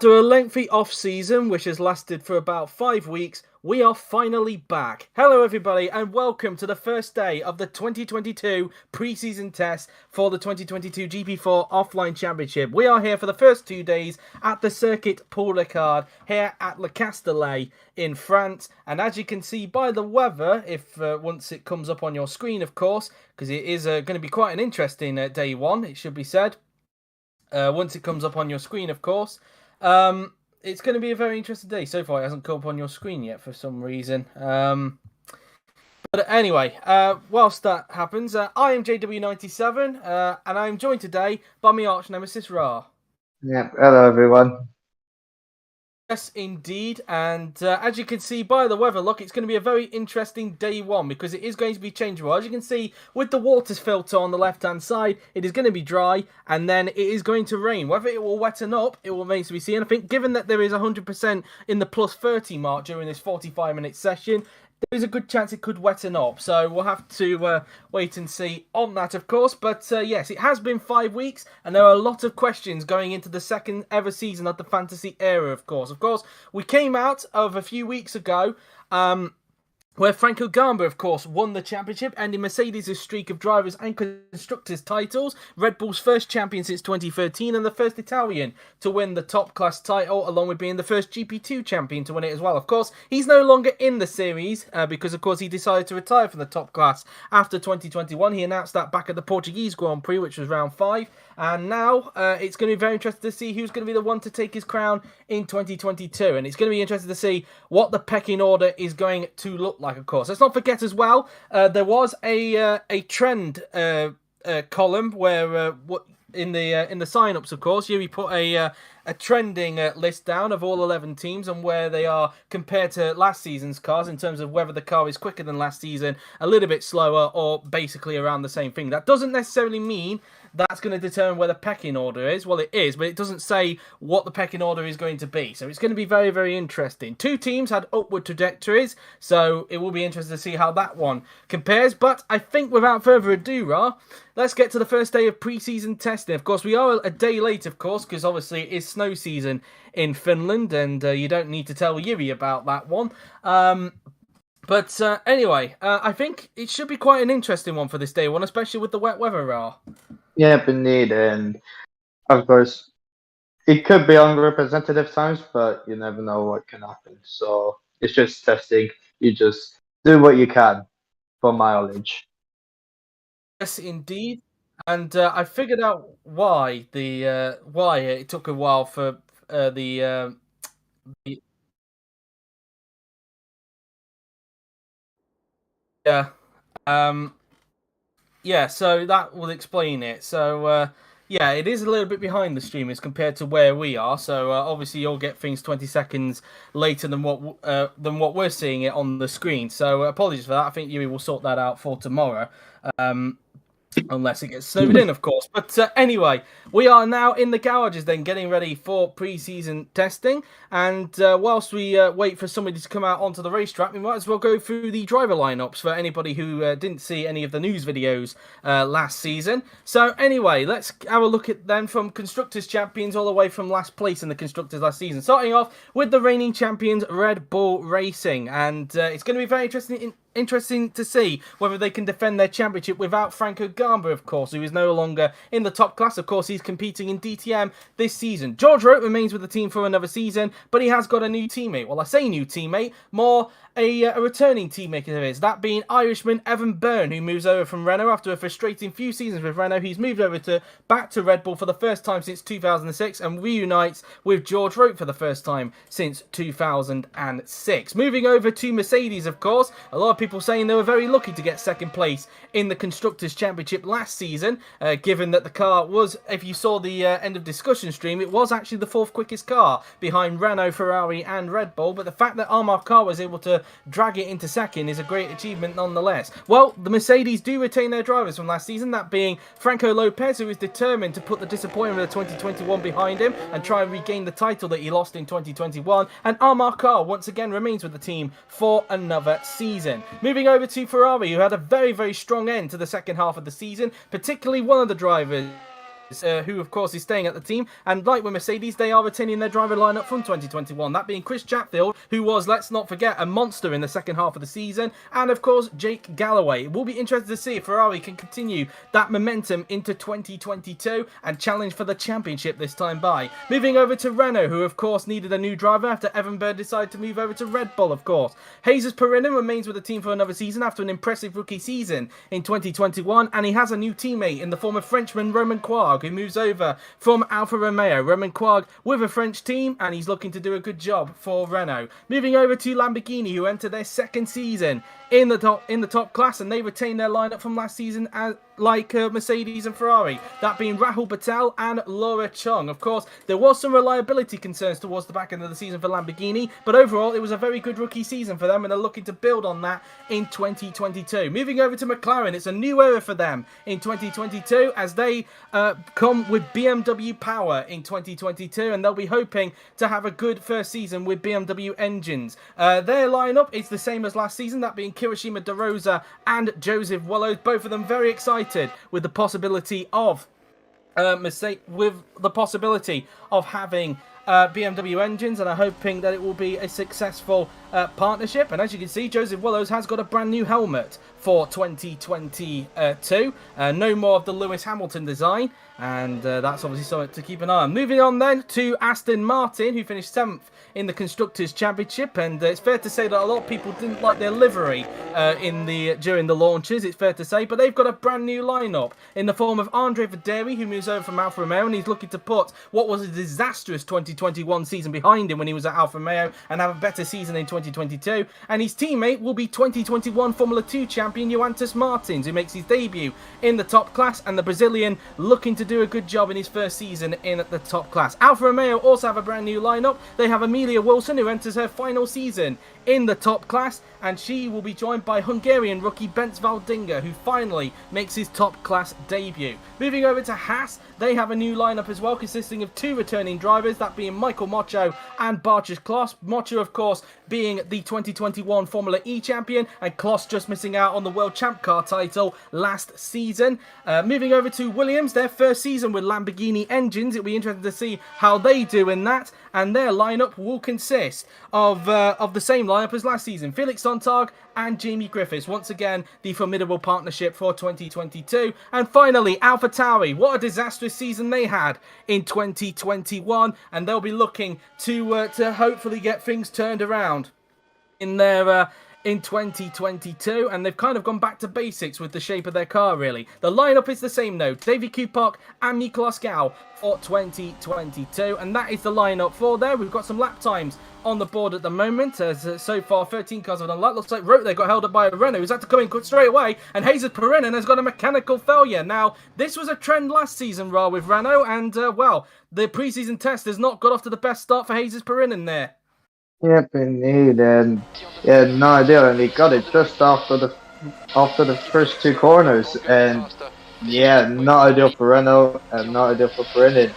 After a lengthy off-season, which has lasted for about 5 weeks, we are finally back. Hello everybody and welcome to the first day of the 2022 pre-season test for the 2022 GP4 Offline Championship. We are here for the first 2 days at the circuit Paul Ricard here at Le Castellet in France. And as you can see by the weather, if once it comes up on your screen of course, because it is going to be quite an interesting day one, it should be said. Once it comes up on your screen of course. It's going to be a very interesting day. So far, it hasn't come up on your screen yet for some reason. But anyway, whilst that happens, I am JW97, and I am joined today by my arch nemesis Ra. Yeah, hello everyone. Yes, indeed, and as you can see by the weather, look, it's going to be a very interesting day one because it is going to be changeable. As you can see, with the water filter on the left-hand side, it is going to be dry, and then it is going to rain. Whether it will wetten up, it will remain to be seen. I think given that there is 100% in the plus 30 mark during this 45-minute session, there is a good chance it could wetten up, so we'll have to wait and see on that, of course. But yes, it has been 5 weeks, and there are a lot of questions going into the second ever season of the fantasy era, of course. Of course, we came out of a few weeks ago, where Franco Gamba, of course, won the championship, ending Mercedes' streak of drivers and constructors titles, Red Bull's first champion since 2013, and the first Italian to win the top class title, along with being the first GP2 champion to win it as well. Of course, he's no longer in the series, because, of course, he decided to retire from the top class after 2021. He announced that back at the Portuguese Grand Prix, which was round 5, and now it's going to be very interesting to see who's going to be the one to take his crown in 2022, and it's going to be interesting to see what the pecking order is going to look like, of course. Let's not forget as well, there was a trend column where in the sign-ups, of course, we put a trending list down of all 11 teams and where they are compared to last season's cars in terms of whether the car is quicker than last season, a little bit slower, or basically around the same thing. That doesn't necessarily mean that's going to determine where the pecking order is. Well, it is, but it doesn't say what the pecking order is going to be. So it's going to be very, very interesting. 2 teams had upward trajectories, so it will be interesting to see how that one compares. But I think without further ado, Ra, let's get to the first day of pre-season testing. Of course, we are a day late, of course, because obviously it is snow season in Finland, and you don't need to tell Yuri about that one. But anyway, I think it should be quite an interesting one for this day one, especially with the wet weather, Ra. Yep, indeed, and of course, it could be unrepresentative times, but you never know what can happen. So it's just testing. You just do what you can for mileage. Yes, indeed, and I figured out why why it took a while for the yeah. Yeah, so that will explain it. So, yeah, it is a little bit behind the streamers compared to where we are. So, obviously, you'll get things 20 seconds later than what we're seeing it on the screen. So, apologies for that. I think Yuri will sort that out for tomorrow. Unless it gets snowed in, of course. But anyway, we are now in the garages then, getting ready for pre-season testing. And whilst we wait for somebody to come out onto the racetrack, we might as well go through the driver lineups for anybody who didn't see any of the news videos last season. So anyway, let's have a look at them from Constructors Champions all the way from last place in the Constructors last season. Starting off with the reigning champions, Red Bull Racing. And it's going to be very interesting to see whether they can defend their championship without Franco Gamba, of course, who is no longer in the top class. Of course, he's competing in DTM this season. George Rote remains with the team for another season, but he has got a new teammate. Well, I say new teammate, more a returning teammate of his, that being Irishman Evan Byrne, who moves over from Renault after a frustrating few seasons with Renault. He's moved over back to Red Bull for the first time since 2006 and reunites with George Rote for the first time since 2006. Moving over to Mercedes, of course, a lot of people saying they were very lucky to get second place in the Constructors' Championship last season, given that the car was, if you saw the end of discussion stream, it was actually the 4th quickest car behind Renault, Ferrari and Red Bull, but the fact that Amar Khan was able to drag it into second is a great achievement nonetheless. Well, the Mercedes do retain their drivers from last season, that being Franco Lopez, who is determined to put the disappointment of 2021 behind him and try and regain the title that he lost in 2021, and Amar Khan once again remains with the team for another season. Moving over to Ferrari, who had a very, very strong end to the second half of the season, particularly one of the drivers who of course is staying at the team, and like with Mercedes, they are retaining their driver lineup from 2021, that being Chris Chatfield, who was, let's not forget, a monster in the second half of the season, and of course Jake Galloway. It will be interesting to see if Ferrari can continue that momentum into 2022 and challenge for the championship this time by. Moving over to Renault, who of course needed a new driver after Evan Bird decided to move over to Red Bull, of course. Jesus Perinen remains with the team for another season after an impressive rookie season in 2021, and he has a new teammate in the form of Frenchman Romain Quarg, who moves over from Alfa Romeo. Romain Quarg with a French team, and he's looking to do a good job for Renault. Moving over to Lamborghini, who enter their second season in the top class, and they retain their lineup from last season as like Mercedes and Ferrari, that being Rahul Patel and Laura Chung. Of course, there was some reliability concerns towards the back end of the season for Lamborghini, but overall it was a very good rookie season for them, and they're looking to build on that in 2022. Moving over to McLaren, it's a new era for them in 2022 as they come with BMW power in 2022, and they'll be hoping to have a good first season with BMW engines. Their lineup is the same as last season, that being Kirishima DeRosa and Joseph Willows, both of them very excited with the possibility of having BMW engines, and are hoping that it will be a successful partnership. And as you can see, Joseph Willows has got a brand new helmet for 2022. No more of the Lewis Hamilton design, and that's obviously something to keep an eye on. Moving on then to Aston Martin, who finished 7th in the Constructors' Championship, and it's fair to say that a lot of people didn't like their livery during the launches, it's fair to say, but they've got a brand new lineup in the form of Andre Verderi, who moves over from Alfa Romeo, and he's looking to put what was a disastrous 2021 season behind him when he was at Alfa Romeo and have a better season in 2022. And his teammate will be 2021 Formula 2 champion Johannes Martins, who makes his debut in the top class, and the Brazilian looking to do a good job in his first season in the top class. Alfa Romeo also have a brand new lineup. They have Amelia Wilson, who enters her final season in the top class, and she will be joined by Hungarian rookie Bence Valdinga, who finally makes his top class debut. Moving over to Haas, they have a new lineup as well, consisting of 2 returning drivers, that being Michael Mocho and Bartosz Kloss. Mocho, of course, being the 2021 Formula E champion, and Kloss just missing out on the World Champ Car title last season. Moving over to Williams, their first season with Lamborghini engines. It'll be interesting to see how they do in that, and their lineup will consist of the same lineup as last season: Felix Sontag and Jamie Griffiths. Once again, the formidable partnership for 2022. And finally, AlphaTauri. What a disastrous season they had in 2021, and they'll be looking to hopefully get things turned around in their in 2022, and they've kind of gone back to basics with the shape of their car, really. The lineup is the same though: Davy Kupak and Nicolas Gao for 2022, and that is the lineup for there. We've got some lap times on the board at the moment, as so far 13 cars have done lap. Looks like Rote got held up by a Renault, who's had to come in straight away, and Jesus Perinen has got a mechanical failure. Now, this was a trend last season, with Renault, and well, the pre-season test has not got off to the best start for Jesus Perinen there. Yep, indeed, and yeah, no idea, and he got it just after the first 2 corners, and yeah, not ideal for Renault, and not ideal for Perinen.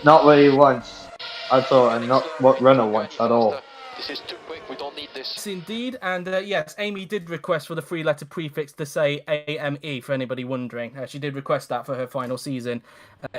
Not what he wants at all, and not what Renault wants at all. This is too quick, we don't need this. Yes, indeed, and yes, Amy did request for the 3-letter prefix to say AME, for anybody wondering. She did request that for her final season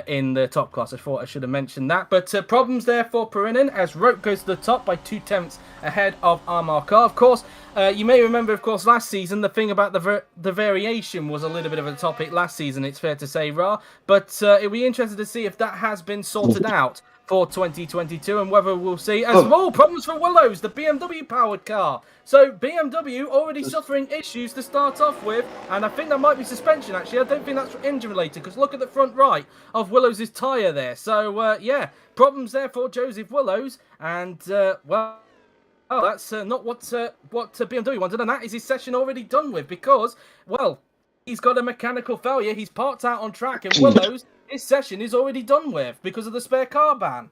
in the top class. I thought I should have mentioned that. But problems there for Perinen, as Rote goes to the top by 2 tenths ahead of Amarcar. Of course, you may remember, of course, last season, the thing about the variation was a little bit of a topic last season, it's fair to say, Ra. But it'll be interesting to see if that has been sorted out for 2022, and whether we'll see as well problems for Willows, the BMW powered car. So BMW already suffering issues to start off with, and I think that might be suspension actually. I don't think that's engine related, because look at the front right of Willows' tyre there. So yeah, problems there for Joseph Willows, and well, that's not what BMW wanted, and that is his session already done with, because, well, he's got a mechanical failure. He's parked out on track, and Willows, his session is already done with because of the spare car ban.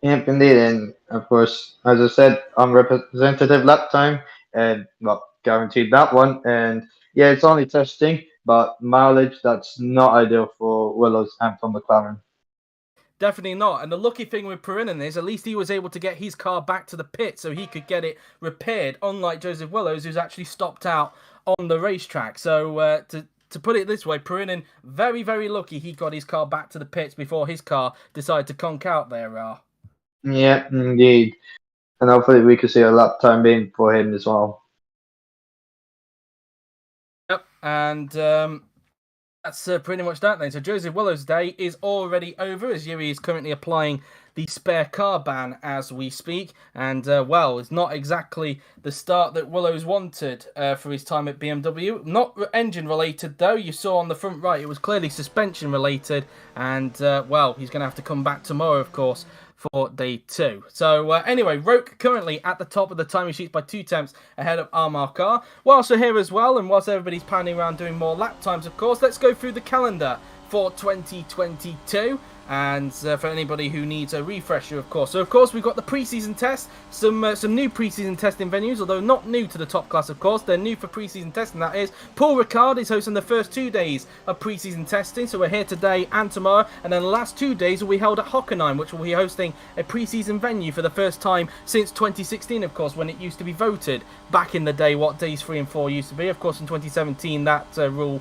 Yep, indeed, and of course, as I said, unrepresentative lap time, and well, guaranteed that one. And yeah, it's only testing, but mileage, that's not ideal for Willows and for McLaren. Definitely not. And the lucky thing with Perinen is at least he was able to get his car back to the pit so he could get it repaired, unlike Joseph Willows, who's actually stopped out on the racetrack. So to put it this way, Perinin, very, very lucky he got his car back to the pits before his car decided to conk out there. Yeah, indeed. And hopefully we can see a lap time being for him as well. Yep, and that's pretty much that then. So Joseph Willow's day is already over, as Yuri is currently applying the spare car ban as we speak. And, well, it's not exactly the start that Willows wanted for his time at BMW. Not engine related, though. You saw on the front right, it was clearly suspension related. And, well, he's going to have to come back tomorrow, of course, for day 2. So anyway, Roke currently at the top of the timing sheets by 2 tenths ahead of Armar Car. Whilst we're here as well, and whilst everybody's pounding around doing more lap times, of course, let's go through the calendar for 2022. And for anybody who needs a refresher, of course. So, of course, we've got the pre-season test. Some new pre-season testing venues, although not new to the top class, of course. They're new for pre-season testing, that is. Paul Ricard is hosting the first 2 days of pre-season testing. So we're here today and tomorrow. And then the last 2 days will be held at Hockenheim, which will be hosting a pre-season venue for the first time since 2016, of course, when it used to be voted back in the day what days 3 and 4 used to be. Of course, in 2017, that rule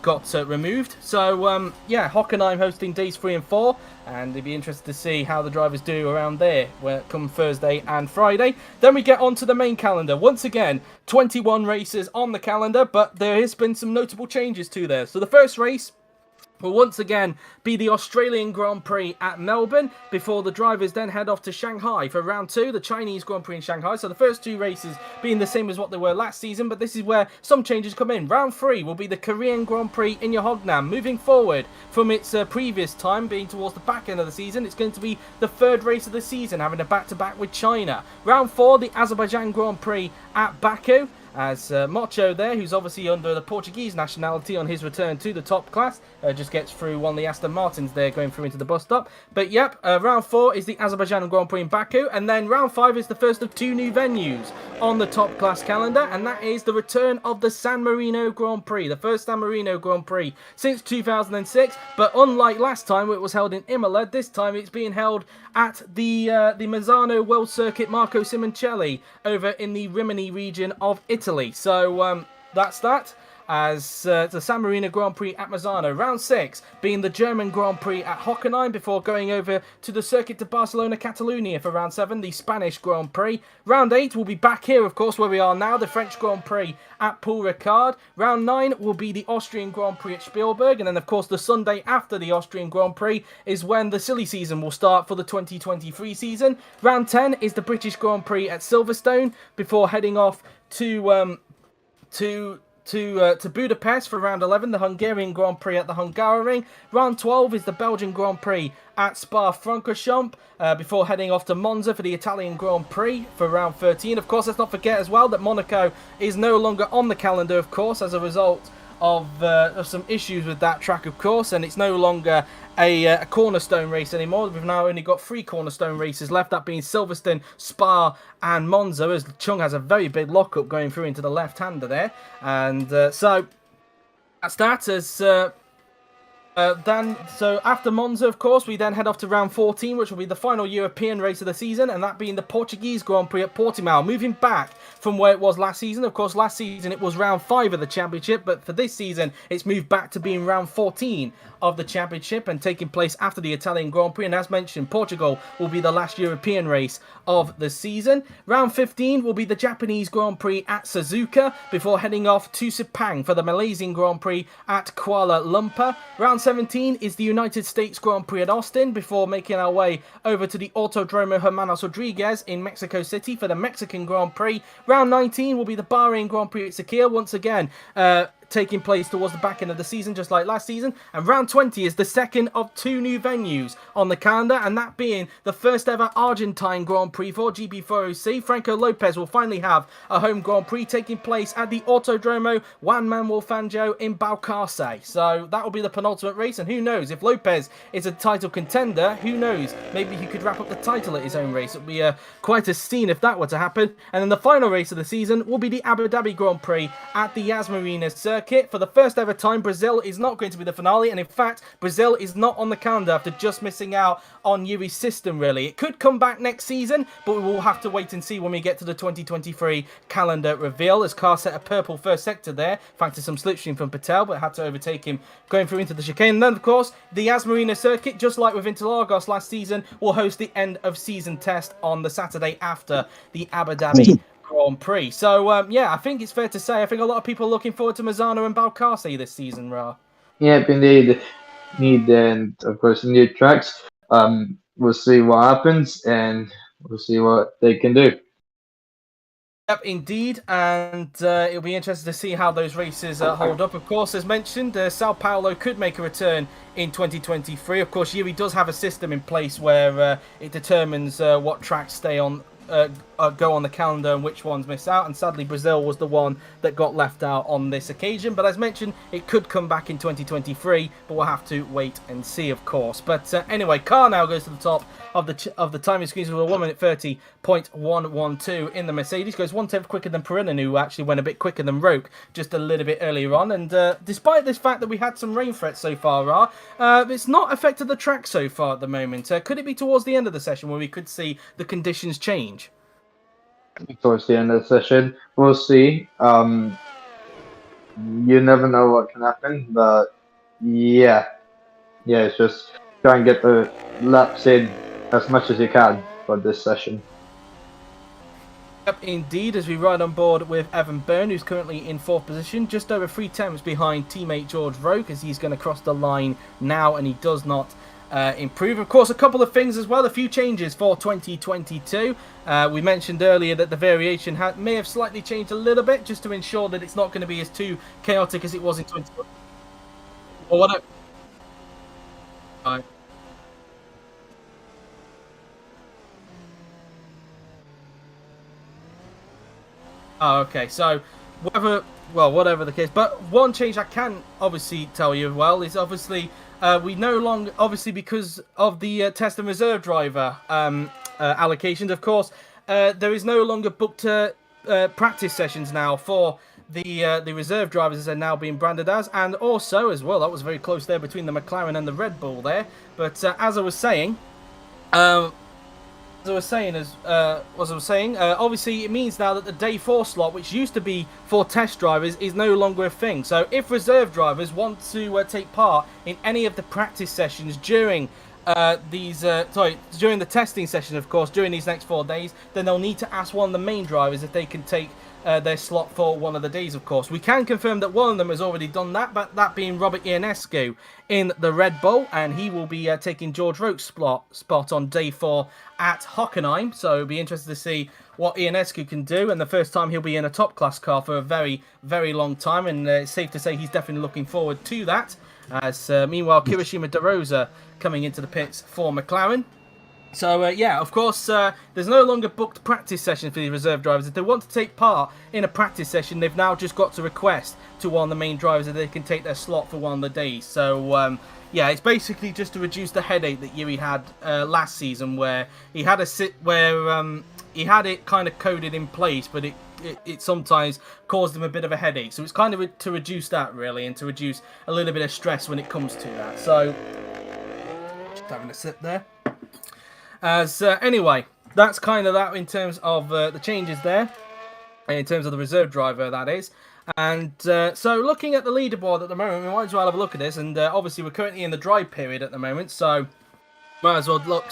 got removed. So, yeah, Hockenheim hosting days 3 and 4. And it'd be interesting to see how the drivers do around there when it comes Thursday and Friday. Then we get on to the main calendar. Once again, 21 races on the calendar, but there has been some notable changes to there. So the first race will once again be the Australian Grand Prix at Melbourne before the drivers then head off to Shanghai for round 2, the Chinese Grand Prix in Shanghai. So the first 2 races being the same as what they were last season, but this is where some changes come in. Round 3 will be the Korean Grand Prix in Yeongnam. Moving forward from its previous time, being towards the back end of the season, it's going to be the 3rd race of the season, having a back-to-back with China. Round 4, the Azerbaijan Grand Prix at Baku, as Mocho there, who's obviously under the Portuguese nationality on his return to the top class, just gets through one of the Aston Martins there going through into the bus stop. But yep, round 4 is the Azerbaijan Grand Prix in Baku, and then round 5 is the first of 2 new venues on the top class calendar, and that is the return of the San Marino Grand Prix, the first San Marino Grand Prix since 2006. But unlike last time where it was held in Imola, this time it's being held at the Mazzano World Circuit Marco Simoncelli over in the Rimini region of Italy. So that's that. As the San Marino Grand Prix at Mazzano. Round 6 being the German Grand Prix at Hockenheim before going over to the Circuit de Barcelona Catalunya for round 7, the Spanish Grand Prix. Round 8 will be back here, of course, where we are now, the French Grand Prix at Paul Ricard. Round 9 will be the Austrian Grand Prix at Spielberg, and then, of course, the Sunday after the Austrian Grand Prix is when the silly season will start for the 2023 season. Round 10 is the British Grand Prix at Silverstone before heading off to Budapest for round 11, the Hungarian Grand Prix at the Hungaroring. Round 12 is the Belgian Grand Prix at Spa-Francorchamps before heading off to Monza for the Italian Grand Prix for round 13. Of course, let's not forget as well that Monaco is no longer on the calendar, of course, as a result of some issues with that track, of course, and it's no longer a cornerstone race anymore. We've now only got 3 cornerstone races left, that being Silverstone, Spa and Monza, as Chung has a very big lockup going through into the left-hander there. And so that's that. So after Monza, of course, we then head off to round 14, which will be the final European race of the season, and that being the Portuguese Grand Prix at Portimao, moving back from where it was last season. Of course, last season it was round 5 of the championship, but for this season it's moved back to being round 14 of the championship and taking place after the Italian Grand Prix. And as mentioned, Portugal will be the last European race of the season. Round 15 will be the Japanese Grand Prix at Suzuka before heading off to Sepang for the Malaysian Grand Prix at Kuala Lumpur. Round 17 is the United States Grand Prix at Austin before making our way over to the Autodromo Hermanos Rodriguez in Mexico City for the Mexican Grand Prix. Round 19 will be the Bahrain Grand Prix at Sakhir, once again taking place towards the back end of the season, just like last season. And round 20 is the second of 2 new venues on the calendar, and that being the first ever Argentine Grand Prix for GP4OC. Franco Lopez will finally have a home Grand Prix taking place at the Autodromo Juan Manuel Fangio in Balcarce. So that will be the penultimate race, and who knows, if Lopez is a title contender, who knows, maybe he could wrap up the title at his own race. It would be quite a scene if that were to happen. And then the final race of the season will be the Abu Dhabi Grand Prix at the Yas Marina Circuit circuit. For the first ever time, Brazil is not going to be the finale, and in fact, Brazil is not on the calendar after just missing out on Yuri's system, really. It could come back next season, but we will have to wait and see when we get to the 2023 calendar reveal, as Car set a purple first sector there, thanks to some slipstream from Patel, but had to overtake him going through into the chicane. And then, of course, the Yas Marina circuit, just like with Interlagos last season, will host the end of season test on the Saturday after the Abu Dhabi Grand Prix. So, yeah, I think it's fair to say, I think a lot of people are looking forward to Mazzano and Balcarce this season, Ra. Yep, indeed. And of course, new tracks. We'll see what happens, and we'll see what they can do. Yep, indeed, and it'll be interesting to see how those races hold up. Of course, as mentioned, Sao Paulo could make a return in 2023. Of course, Yuri does have a system in place where it determines what tracks stay on, go on the calendar and which ones miss out. And sadly, Brazil was the one that got left out on this occasion. But as mentioned, it could come back in 2023, but we'll have to wait and see, of course. But anyway, Car now goes to the top of the timing screens with a 1:30.112 in the Mercedes. Goes 1/10 quicker than Perinen, who actually went a bit quicker than Roque just a little bit earlier on. And despite this fact that we had some rain threats so far, it's not affected the track so far at the moment. Could it be towards the end of the session where we could see the conditions change? Towards the end of the session, we'll see. You never know what can happen, but yeah, it's just try and get the laps in as much as you can for this session. Yep, indeed, as we ride on board with Evan Byrne, who's currently in 4th position, just over 3 tenths behind teammate George Roque, as he's going to cross the line now, and he does not improve. Of course, a couple of things as well, a few changes for 2022. We mentioned earlier that the variation may have slightly changed a little bit, just to ensure that it's not going to be as too chaotic as it was in 2020. Or what? Right. Oh, okay. So, whatever the case. But one change I can obviously tell you as well is obviously we no longer, obviously because of the test and reserve driver allocations, of course, there is no longer booked practice sessions now for the reserve drivers, as they're now being branded as, and also as well, that was very close there between the McLaren and the Red Bull there. But as I was saying. Obviously it means now that the day 4 slot, which used to be for test drivers, is no longer a thing. So if reserve drivers want to take part in any of the practice sessions during during the testing session, of course, during these next 4 days, then they'll need to ask one of the main drivers if they can take their slot for one of the days, of course. We can confirm that one of them has already done that, but that being Robert Ionescu in the Red Bull, and he will be taking George Roque's spot on day 4 at Hockenheim. So it'll be interesting to see what Ionescu can do, and the first time he'll be in a top class car for a very, very long time, and it's safe to say he's definitely looking forward to that. As meanwhile, Kirishima De Rosa coming into the pits for McLaren. So, yeah, of course, there's no longer booked practice sessions for the reserve drivers. If they want to take part in a practice session, they've now just got to request to one of the main drivers that they can take their slot for one of the days. So, yeah, it's basically just to reduce the headache that Yuri had last season, where he had he had it kind of coded in place, but it sometimes caused him a bit of a headache. So it's kind of to reduce that, really, and to reduce a little bit of stress when it comes to that. So, just having a sip there. Anyway, that's kind of that in terms of the changes there, in terms of the reserve driver, that is. And so looking at the leaderboard at the moment, we might as well have a look at this. And obviously we're currently in the dry period at the moment, so might as well look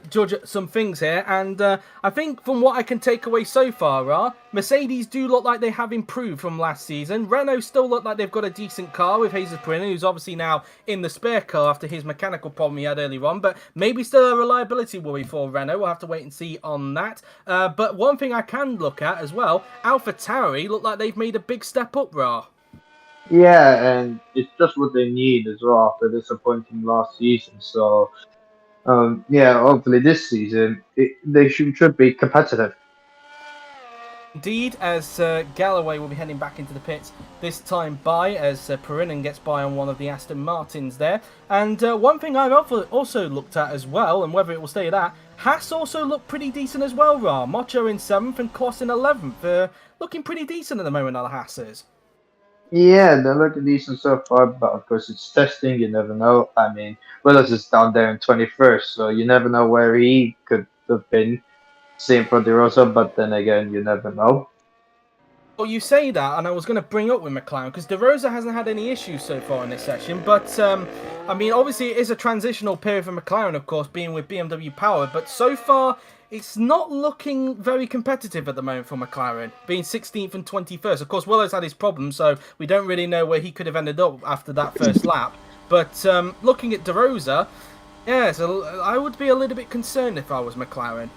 judge some things here. And I think from what I can take away so far, Mercedes do look like they have improved from last season. Renault still look like they've got a decent car with Jesus Perrin, who's obviously now in the spare car after his mechanical problem he had earlier on, but maybe still a reliability worry for Renault. We'll have to wait and see on that. But one thing I can look at as well, AlphaTauri look like they've made a big step up, Ra. Yeah, and it's just what they need as well after disappointing last season. So yeah, hopefully this season they should be competitive. Indeed, as Galloway will be heading back into the pits, this time as Perinen gets by on one of the Aston Martins there. And one thing I've also looked at as well, and whether it will stay at that, Haas also look pretty decent as well, Ra. Mocho in 7th and Kloss in 11th. Looking pretty decent at the moment, are the Haasers. Yeah, they're looking decent so far, but of course it's testing. You never know. I mean, Willis is down there in 21st, so you never know where he could have been. Same for De Rosa, but then again, you never know. Well, you say that, and I was going to bring up with McLaren because De Rosa hasn't had any issues so far in this session. But I mean, obviously, it is a transitional period for McLaren, of course, being with BMW Power. But so far, it's not looking very competitive at the moment for McLaren, being 16th and 21st. Of course, Willow's had his problems, so we don't really know where he could have ended up after that first lap. But looking at De Rosa, yeah, so I would be a little bit concerned if I was McLaren.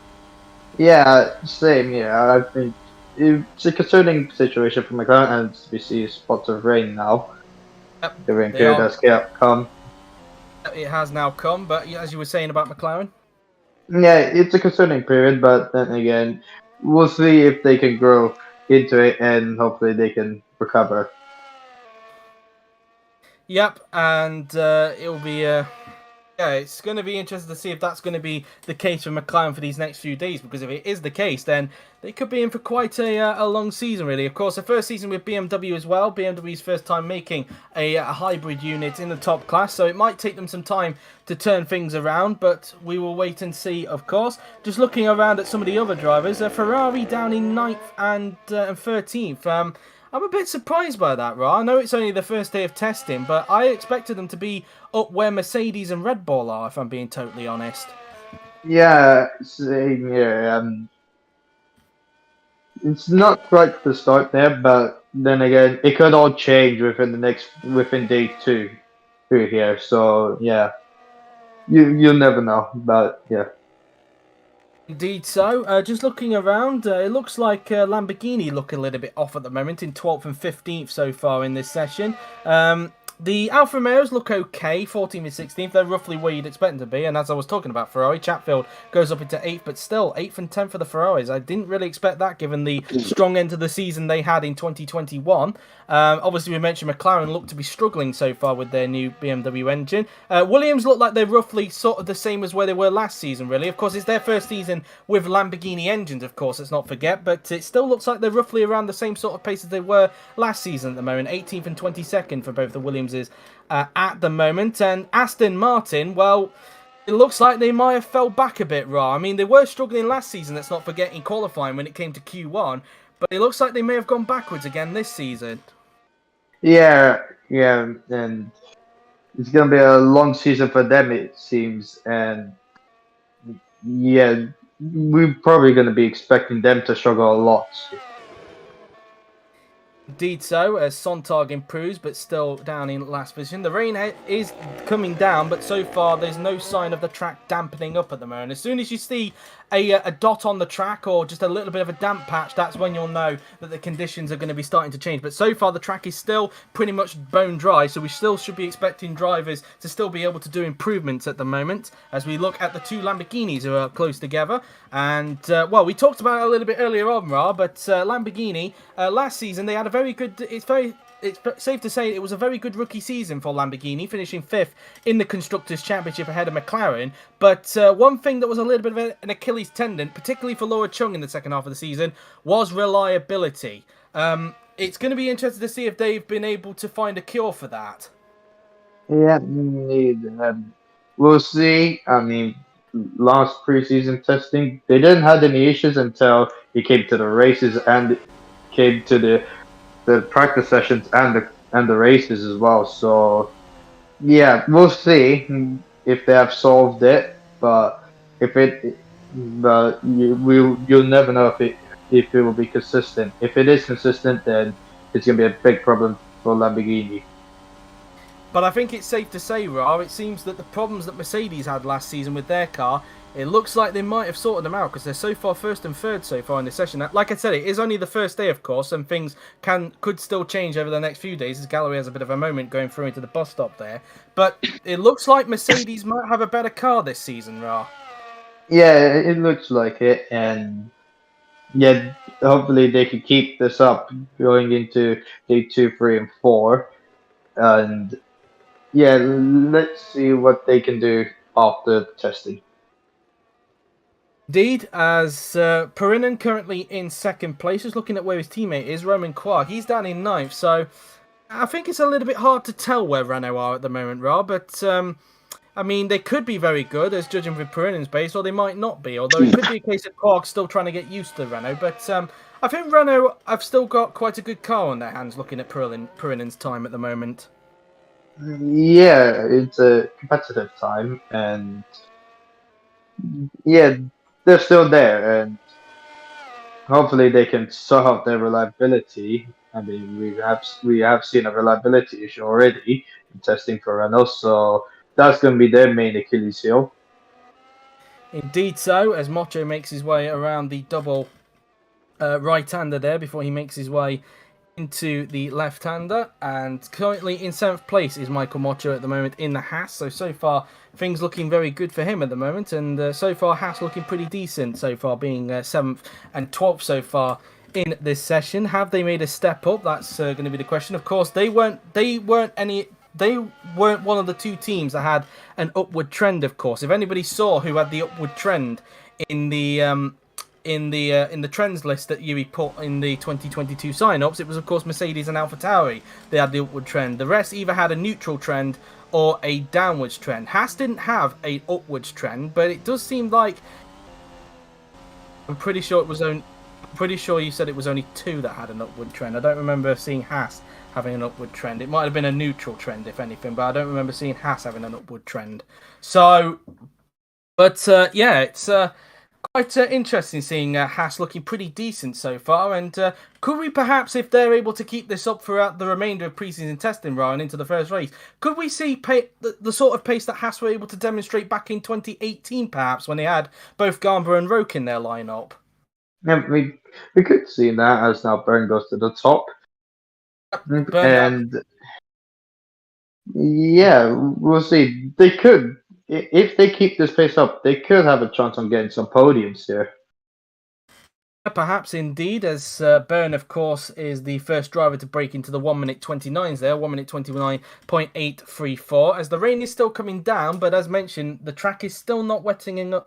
Yeah, same. Yeah, I think it's a concerning situation for McLaren, and we see spots of rain now. Yep, The rain they period are. has come. It has now come, but as you were saying about McLaren. Yeah, it's a concerning period, but then again, we'll see if they can grow into it, and hopefully they can recover. Yep, and it'll be yeah, it's going to be interesting to see if that's going to be the case for McLaren for these next few days. Because if it is the case, then they could be in for quite a long season, really. Of course, the first season with BMW as well. BMW's first time making a hybrid unit in the top class, so it might take them some time to turn things around. But we will wait and see, of course. Just looking around at some of the other drivers, Ferrari down in 9th and 13th. I'm a bit surprised by that, Ra. I know it's only the first day of testing, but I expected them to be up where Mercedes and Red Bull are, if I'm being totally honest. Yeah, same here. It's not quite the start there, but then again, it could all change within day two through here. So yeah, you'll never know. But yeah, Indeed so. Just looking around, it looks like Lamborghini look a little bit off at the moment in 12th and 15th so far in this session. The Alfa Romeos look okay, 14th and 16th. They're roughly where you'd expect them to be. And as I was talking about Ferrari, Chatfield goes up into 8th, but still 8th and 10th for the Ferraris. I didn't really expect that given the strong end of the season they had in 2021. Obviously, we mentioned McLaren look to be struggling so far with their new BMW engine. Williams look like they're roughly sort of the same as where they were last season, really. Of course, it's their first season with Lamborghini engines, of course, let's not forget. But it still looks like they're roughly around the same sort of pace as they were last season at the moment. 18th and 22nd for both the Williamses at the moment. And Aston Martin, well, it looks like they might have fell back a bit, Ra. I mean, they were struggling last season, let's not forget, in qualifying when it came to Q1. But it looks like they may have gone backwards again this season. yeah, and it's gonna be a long season for them, it seems. And yeah, we're probably gonna be expecting them to struggle a lot. Indeed so, as Sontag improves, but still down in last position. The rain is coming down, but so far there's no sign of the track dampening up at the moment. As soon as you see a dot on the track or just a little bit of a damp patch, that's when you'll know that the conditions are going to be starting to change. But so far the track is still pretty much bone dry, so we still should be expecting drivers to still be able to do improvements at the moment as we look at the two Lamborghinis who are close together. And, well, we talked about it a little bit earlier on, Ra, but Lamborghini, last season they had a very good... It's safe to say it was a very good rookie season for Lamborghini, finishing 5th in the Constructors' Championship ahead of McLaren. But one thing that was a little bit of an Achilles tendon, particularly for Laura Chung in the second half of the season, was reliability. It's going to be interesting to see if they've been able to find a cure for that. Yeah, indeed. We'll see. I mean, last preseason testing, they didn't have any issues until it came to the races and came to the practice sessions and the races as well. So yeah, we'll see if they have solved it. But if it, but you'll never know if it will be consistent. If it is consistent, then it's gonna be a big problem for Lamborghini. But I think it's safe to say, Ra, it seems that the problems that Mercedes had last season with their car, it looks like they might have sorted them out because they're so far first and third so far in this session. Like I said, it is only the first day, of course, and things could still change over the next few days as Gallery has a bit of a moment going through into the bus stop there. But it looks like Mercedes might have a better car this season, Ra. Yeah, it looks like it, and yeah, hopefully they can keep this up going into day 2, 3, and 4. And yeah, let's see what they can do after testing. Indeed, as Perinen currently in second place, just looking at where his teammate is, Roman Quark, he's down in ninth, so I think it's a little bit hard to tell where Renault are at the moment, Rob, but I mean, they could be very good, as judging from Perinen's base, or they might not be, although it could be a case of Quark still trying to get used to Renault, but I think Renault have still got quite a good car on their hands looking at Perinen's time at the moment. Yeah, it's a competitive time, and yeah, they're still there, and hopefully they can sort out their reliability. I mean, we have seen a reliability issue already in testing for Renault, so that's going to be their main Achilles heel. Indeed so, as Mocho makes his way around the double right-hander there before he makes his way into the left-hander, and currently in 7th place is Michael Mocho at the moment in the Haas, so far things looking very good for him at the moment, and so far Haas looking pretty decent so far, being 7th and 12th so far in this session. Have they made a step up? That's going to be the question. Of course, they weren't one of the two teams that had an upward trend. Of course, if anybody saw who had the upward trend in the in the trends list that Yui put in the 2022 sign-ups, it was of course Mercedes and AlphaTauri. They had the upward trend. The rest either had a neutral trend or a downwards trend. Haas didn't have a upwards trend, but it does seem like I'm pretty sure you said it was only 2 that had an upward trend. I don't remember seeing Haas having an upward trend. It might have been a neutral trend, if anything, but I don't remember seeing Haas having an upward trend. So, but yeah, it's quite interesting seeing Haas looking pretty decent so far, and could we perhaps, if they're able to keep this up throughout the remainder of pre-season testing, Ryan, into the first race, could we see the sort of pace that Haas were able to demonstrate back in 2018, perhaps, when they had both Garber and Roke in their lineup? Yeah, we could see that as now Burn goes to the top, and yeah, we'll see. They could, if they keep this pace up, they could have a chance on getting some podiums here. Perhaps indeed, as Byrne, of course, is the first driver to break into the 1 minute 29s there, 1 minute 29.834. As the rain is still coming down, but as mentioned, the track is still not wetting enough.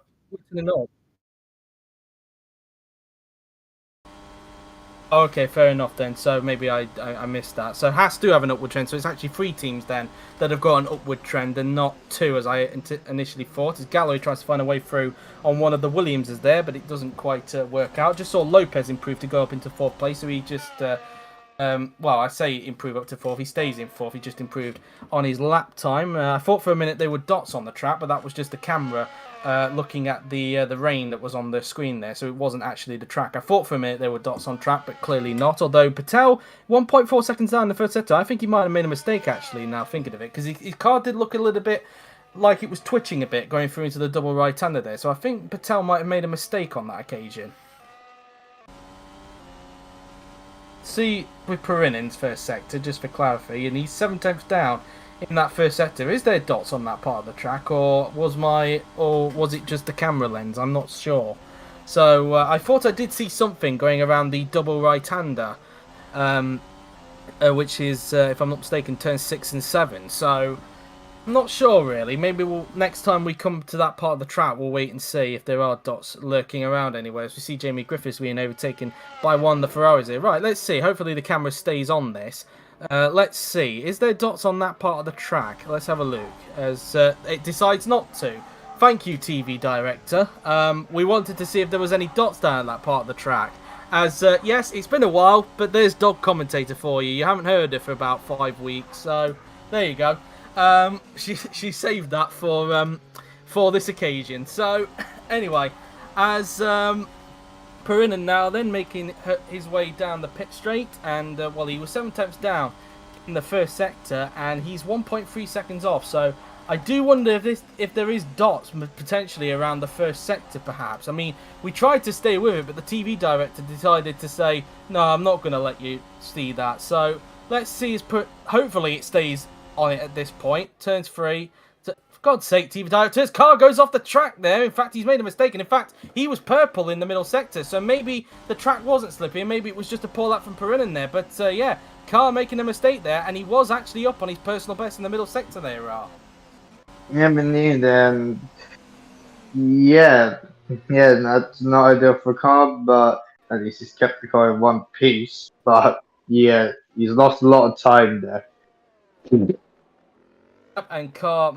Okay, fair enough then. So maybe I missed that. So Haas do have an upward trend. So it's actually 3 teams then that have got an upward trend and not 2 as I initially thought. As Galloway tries to find a way through on one of the Williamses there, but it doesn't quite work out. Just saw Lopez improve to go up into 4th place. So he just, well, I say improve up to 4th. He stays in 4th. He just improved on his lap time. I thought for a minute they were dots on the track, but that was just the camera looking at the rain that was on the screen there, so it wasn't actually the track. I thought for a minute there were dots on track, but clearly not. Although Patel, 1.4 seconds down in the first sector, I think he might have made a mistake actually. Now thinking of it, because his car did look a little bit like it was twitching a bit going through into the double right-hander there. So I think Patel might have made a mistake on that occasion. See with Perinen's first sector, just for clarity, and he's 7/10 down in that first sector. Is there dots on that part of the track, or was it just the camera lens? I'm not sure. So I thought I did see something going around the double right-hander, which is, if I'm not mistaken, turns 6 and 7. So I'm not sure really. Maybe next time we come to that part of the track, we'll wait and see if there are dots lurking around anywhere. As we see Jamie Griffiths being overtaken by one of the Ferraris here. Right, let's see. Hopefully the camera stays on this. Let's see. Is there dots on that part of the track? Let's have a look. As it decides not to. Thank you, TV director. We wanted to see if there was any dots down that part of the track. As, yes, it's been a while, but there's Dog Commentator for you. You haven't heard her for about 5 weeks, so there you go. She saved that for this occasion. So, anyway, as Perinen now then making his way down the pit straight, and well, he was 7/10 down in the first sector, and he's 1.3 seconds off. So I do wonder if there is dots potentially around the first sector, perhaps. I mean, we tried to stay with it, but the TV director decided to say, no, I'm not going to let you see that. So let's see. Hopefully it stays on it at this point. Turns 3. For God's sake, TV director, his car goes off the track there. In fact, he's made a mistake, and in fact, he was purple in the middle sector, so maybe the track wasn't slippy, and maybe it was just a poor lap from Perinen there. But yeah, car making a mistake there, and he was actually up on his personal best in the middle sector there, Ra. Yeah, indeed, and yeah, that's not ideal for car, but at least he's kept the car in one piece. But yeah, he's lost a lot of time there. And Carr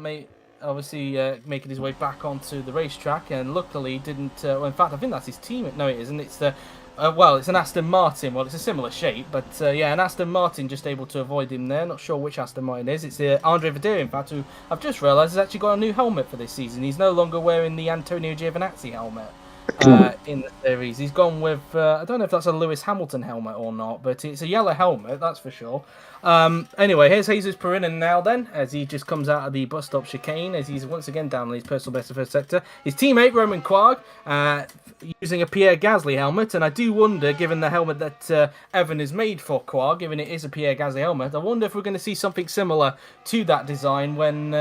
obviously making his way back onto the racetrack, and luckily didn't. Well, in fact, I think that's his team. No, it isn't. It's the. Well, it's an Aston Martin. Well, it's a similar shape, but yeah, an Aston Martin just able to avoid him there. Not sure which Aston Martin is. It's Andre Vedere, in fact, who I've just realised has actually got a new helmet for this season. He's no longer wearing the Antonio Giovinazzi helmet in the series. He's gone with, I don't know if that's a Lewis Hamilton helmet or not, but it's a yellow helmet, that's for sure. Anyway, here's Jesus Perinen now then, as he just comes out of the bus stop chicane, as he's once again down on his personal best of first sector. His teammate, Roman Quarg, using a Pierre Gasly helmet, and I do wonder, given the helmet that Evan is made for Quarg, given it is a Pierre Gasly helmet, I wonder if we're going to see something similar to that design when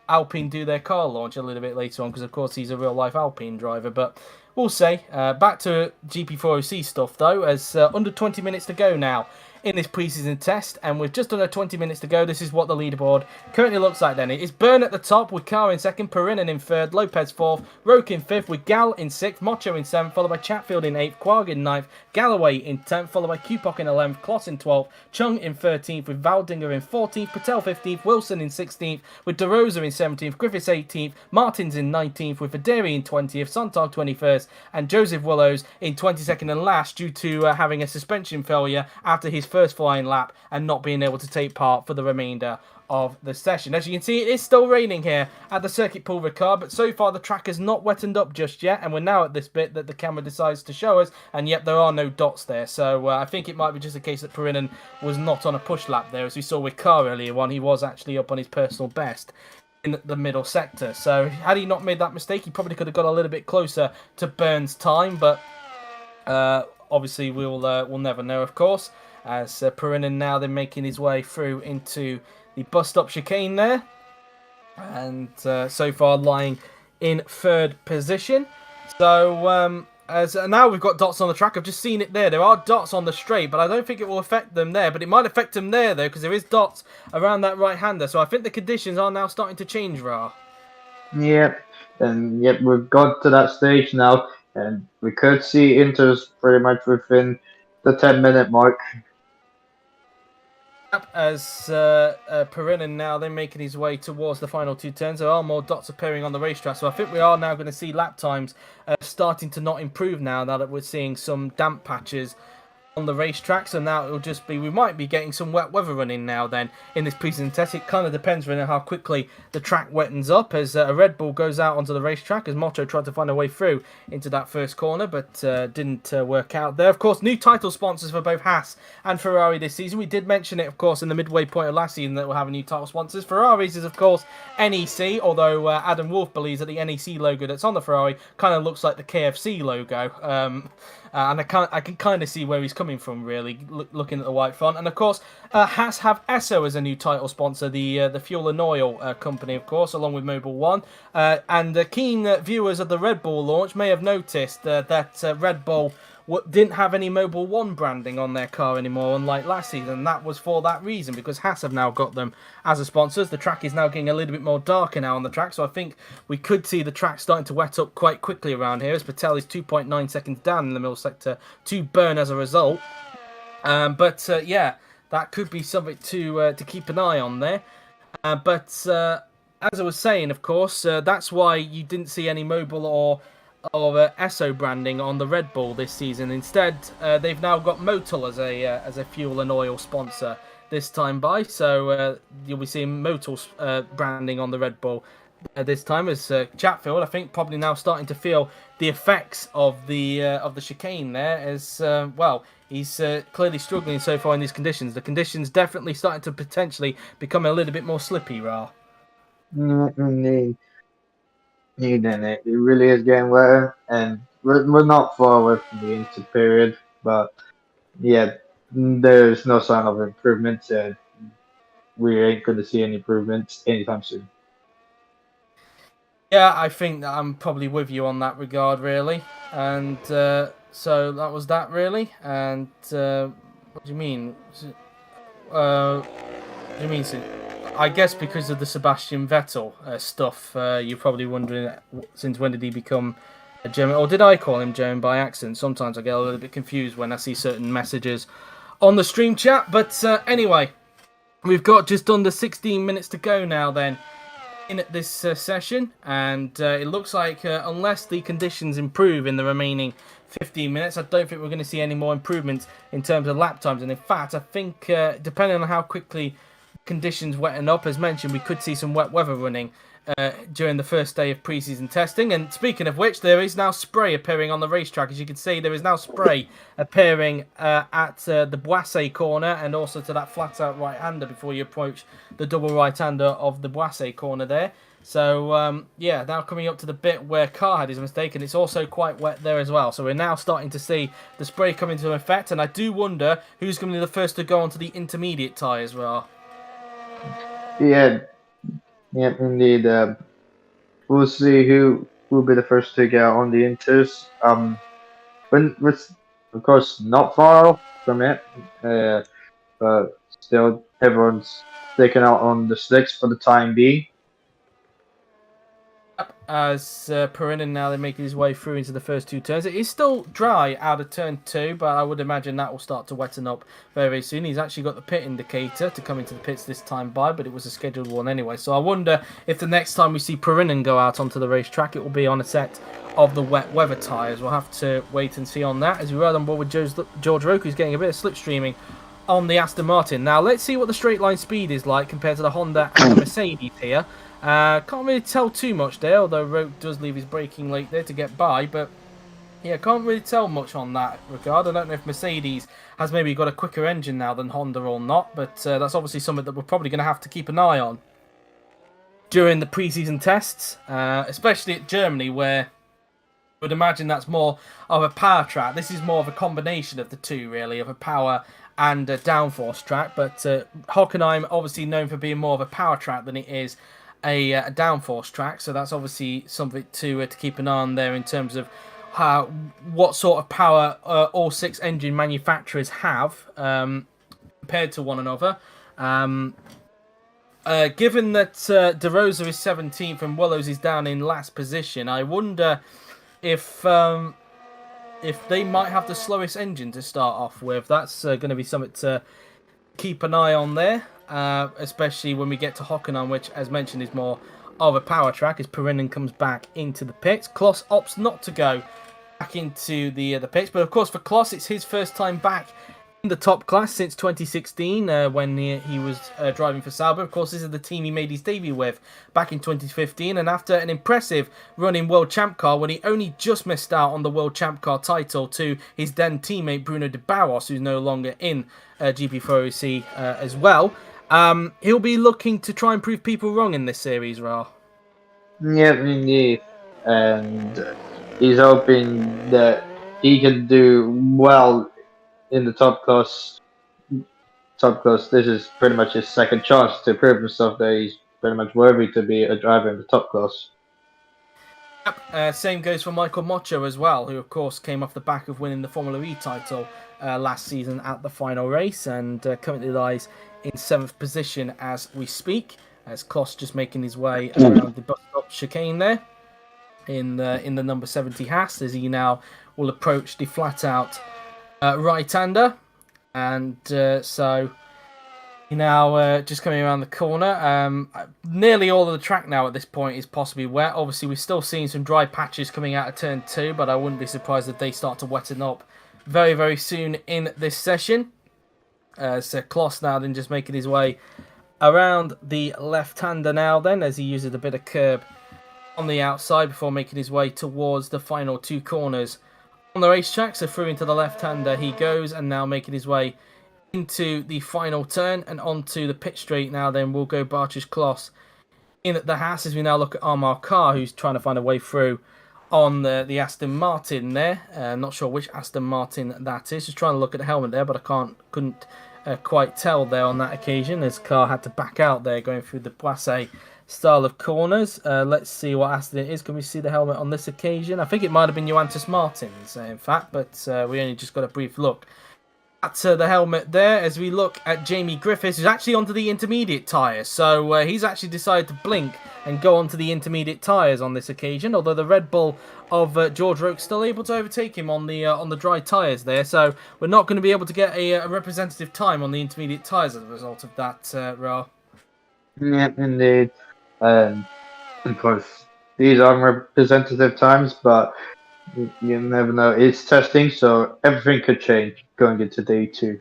Alpine do their car launch a little bit later on, because of course he's a real-life Alpine driver, but we'll see. Back to GP4OC stuff, though, as under 20 minutes to go now in this preseason test, and with just under 20 minutes to go, this is what the leaderboard currently looks like then. It is Byrne at the top, with Carr in second, Perinen in third, Lopez fourth, Roque in fifth, with Gal in sixth, Mocho in seventh, followed by Chatfield in eighth, Quarg in ninth, Galloway in 10th, followed by Kupok in 11th, Kloss in 12th, Chung in 13th, with Valdinger in 14th, Patel 15th, Wilson in 16th, with De Rosa in 17th, Griffiths 18th, Martins in 19th, with Videri in 20th, Sontag 21st, and Joseph Willows in 22nd and last, due to having a suspension failure after his first flying lap and not being able to take part for the remainder of the session. As you can see, it is still raining here at the Circuit Pool Ricard, but so far the track has not wetted up just yet, and we're now at this bit that the camera decides to show us, and yet there are no dots there, so I think it might be just a case that Perinen was not on a push lap there, as we saw with Carr earlier on. He was actually up on his personal best in the middle sector, so had he not made that mistake, he probably could have got a little bit closer to Byrne's time, but obviously we'll never know, of course, as Perinen now then making his way through into the bus stop chicane there, and so far lying in third position. So as now we've got dots on the track. I've just seen it there. There are dots on the straight, but I don't think it will affect them there. But it might affect them there though, because there is dots around that right-hander. So I think the conditions are now starting to change, Ra. Yep, and yep, we've got to that stage now, and we could see Inter's pretty much within the 10-minute mark. As Perinen now then making his way towards the final two turns, there are more dots appearing on the racetrack, so I think we are now going to see lap times starting to not improve now that we're seeing some damp patches on the racetrack. So now it'll just be, we might be getting some wet weather running now then in this preseason test. It kind of depends really on how quickly the track wettens up, as a Red Bull goes out onto the racetrack, as Moto tried to find a way through into that first corner, but didn't work out there. Of course, new title sponsors for both Haas and Ferrari this season. We did mention it, of course, in the midway point of last season that we'll have a new title sponsors. Ferrari's is, of course, NEC, although Adam Wolf believes that the NEC logo that's on the Ferrari kind of looks like the KFC logo. And I can kind of see where he's coming from, really, looking at the white font. And of course, Haas have Esso as a new title sponsor, the fuel and oil company, of course, along with Mobil One. And keen viewers of the Red Bull launch may have noticed that Red Bull didn't have any Mobil One branding on their car anymore, unlike last season. And that was for that reason, because Haas have now got them as a sponsor. The track is now getting a little bit more darker now on the track, so I think we could see the track starting to wet up quite quickly around here, as Patel is 2.9 seconds down in the middle sector to Byrne as a result. But that could be something to keep an eye on there. But as I was saying, of course, that's why you didn't see any Mobil or Esso branding on the Red Bull this season. Instead, they've now got Motul as a fuel and oil sponsor this time by. So you'll be seeing Motul's branding on the Red Bull this time, as Chatfield, I think, probably now starting to feel the effects of the chicane there, as well. He's clearly struggling so far in these conditions. The conditions definitely starting to potentially become a little bit more slippy, Ra. It really is getting wetter, and we're not far away from the inter period, but yeah, there's no sign of improvements, and we ain't going to see any improvements anytime soon. Yeah, I think that I'm probably with you on that regard, really. And so that was that, really. And what do you mean? What do you mean? I guess because of the Sebastian Vettel stuff, you're probably wondering, since when did he become a German? Or did I call him German by accident? Sometimes I get a little bit confused when I see certain messages on the stream chat. But anyway, we've got just under 16 minutes to go now then in this session, and it looks like unless the conditions improve in the remaining 15 minutes, I don't think we're going to see any more improvements in terms of lap times. And in fact, I think depending on how quickly conditions wetten up, as mentioned, we could see some wet weather running during the first day of pre-season testing. And speaking of which, there is now spray appearing on the racetrack. As you can see, there is now spray appearing at the Boissé corner, and also to that flat-out right-hander before you approach the double right-hander of the Boissé corner there. So, yeah, now coming up to the bit where Car had his mistake, and it's also quite wet there as well. So we're now starting to see the spray come into effect, and I do wonder who's going to be the first to go onto the intermediate tyres, Ra. Yeah, indeed. We'll see who will be the first to get on the inters. When we're of course not far off from it, but still everyone's taken out on the slicks for the time being. As Perinin now they're making his way through into the first two turns. It is still dry out of turn 2, but I would imagine that will start to wetten up very, very soon. He's actually got the pit indicator to come into the pits this time by, but it was a scheduled one anyway. So I wonder if the next time we see Perinin go out onto the racetrack, it will be on a set of the wet weather tyres. We'll have to wait and see on that as we ride on board with George Roke, who's getting a bit of slipstreaming on the Aston Martin. Now let's see what the straight line speed is like compared to the Honda and the Mercedes here. Can't really tell too much there, although Roke does leave his braking late there to get by, but yeah, can't really tell much on that regard. I don't know if Mercedes has maybe got a quicker engine now than Honda or not, but that's obviously something that we're probably going to have to keep an eye on during the pre-season tests, especially at Germany, where I would imagine that's more of a power track. This is more of a combination of the two, really, of a power and a downforce track, but Hockenheim obviously known for being more of a power track than it is a downforce track, so that's obviously something to keep an eye on there in terms of what sort of power all 6 engine manufacturers have compared to one another. Given that De Rosa is 17th and Willows is down in last position, I wonder if they might have the slowest engine to start off with. That's going to be something to keep an eye on there. Especially when we get to Hockenheim, which, as mentioned, is more of a power track, as Perinin comes back into the pits. Kloss opts not to go back into the pits, but of course for Kloss, it's his first time back in the top class since 2016 when he was driving for Sauber. Of course, this is the team he made his debut with back in 2015, and after an impressive run in World Champ Car when he only just missed out on the World Champ Car title to his then teammate Bruno de Barros, who's no longer in GP4 as well. He'll be looking to try and prove people wrong in this series, Ra. Yeah, indeed. And he's hoping that he can do well in the top class. This is pretty much his second chance to prove himself that he's pretty much worthy to be a driver in the top class. Yep. Same goes for Michael Mocho as well, who of course came off the back of winning the Formula E title last season at the final race, and currently lies in 7th position as we speak, as Kloss just making his way around the bus stop chicane there in the number 70 Haas, as he now will approach the flat out right-hander, and so he now just coming around the corner. Nearly all of the track now at this point is possibly wet. Obviously we're still seeing some dry patches coming out of turn 2, but I wouldn't be surprised if they start to wetten up very, very soon in this session. So Kloss now then just making his way around the left-hander now then, as he uses a bit of curb on the outside before making his way towards the final 2 corners on the racetrack. So through into the left-hander he goes, and now making his way into the final turn and onto the pit straight now then will go Bartosz Kloss in at the Haas, as we now look at Armar Carr, who's trying to find a way through on the Aston Martin there. Not sure which Aston Martin that is. Just trying to look at the helmet there, but I couldn't quite tell there on that occasion, as Carr had to back out there going through the Boissé style of corners. Let's see what Aston it is. Can we see the helmet on this occasion? I think it might have been Johannes Martins, in fact, but we only just got a brief look at the helmet there as we look at Jamie Griffiths, who's actually onto the intermediate tyres. So he's actually decided to blink and go onto the intermediate tyres on this occasion, although the Red Bull of George Roke's still able to overtake him on the dry tyres there. So we're not going to be able to get a representative time on the intermediate tyres as a result of that, Ra. Yeah, indeed. Of course, these are representative times, but you never know. It's testing, so everything could change going into day 2.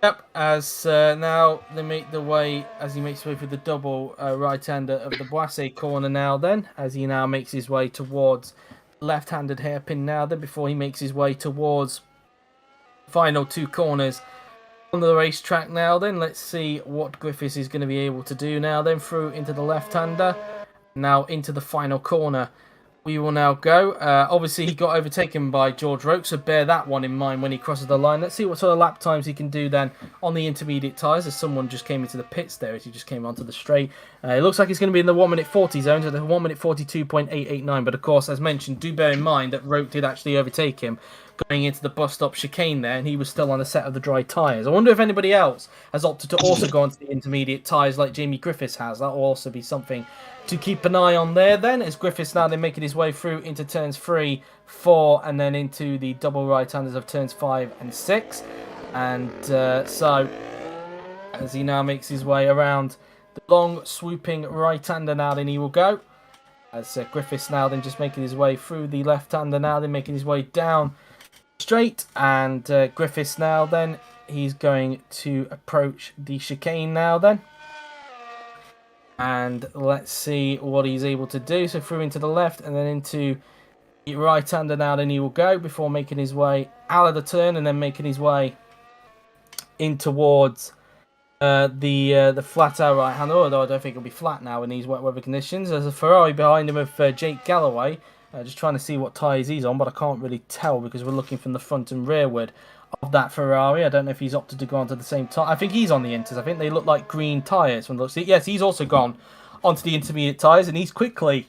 Yep, as now they make the way, as he makes his way through the double right-hander of the Boisse corner now then, as he now makes his way towards left-handed hairpin now then, before he makes his way towards final 2 corners on the racetrack now then. Let's see what Griffiths is going to be able to do now then, through into the left-hander, now into the final corner. We will now go. Obviously, he got overtaken by George Roke, so bear that one in mind when he crosses the line. Let's see what sort of lap times he can do then on the intermediate tyres, as someone just came into the pits there as he just came onto the straight. It looks like he's going to be in the 1 minute 40 zone, so the 1 minute 42.889. But of course, as mentioned, do bear in mind that Roke did actually overtake him going into the bus stop chicane there, and he was still on a set of the dry tyres. I wonder if anybody else has opted to also go onto the intermediate tyres like Jamie Griffiths has. That will also be something to keep an eye on there then, as Griffiths now then making his way through into turns 3, 4, and then into the double right-handers of turns 5 and 6. And so, as he now makes his way around the long swooping right-hander now, then he will go. As Griffiths now then just making his way through the left-hander now, then making his way down straight, and Griffiths now then, he's going to approach the chicane now then. And let's see what he's able to do. So through into the left and then into the right-hander now, then he will go before making his way out of the turn and then making his way in towards the flat out right-hander. Although I don't think it'll be flat now in these wet weather conditions. There's a Ferrari behind him of Jake Galloway. Just trying to see what tyres he's on, but I can't really tell because we're looking from the front and rearward of that Ferrari. I don't know if he's opted to go onto the same tyre. I think he's on the inters. I think they look like green tyres from the looks. Yes, he's also gone onto the intermediate tyres, and he's quickly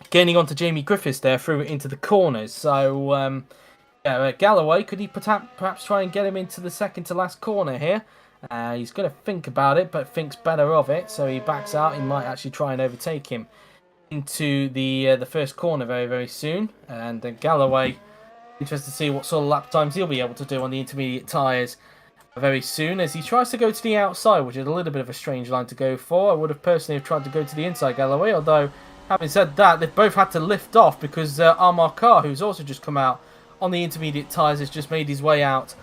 gaining onto Jamie Griffiths there through into the corners. So, yeah, Galloway, could he perhaps try and get him into the second to last corner here? He's going to think about it, but thinks better of it, so he backs out. He might actually try and overtake him into the first corner very, very soon. And Galloway, interested to see what sort of lap times he'll be able to do on the intermediate tyres very soon, as he tries to go to the outside, which is a little bit of a strange line to go for. I would have personally tried to go to the inside, Galloway, although having said that, they've both had to lift off because Armar Carr, who's also just come out on the intermediate tyres, has just made his way out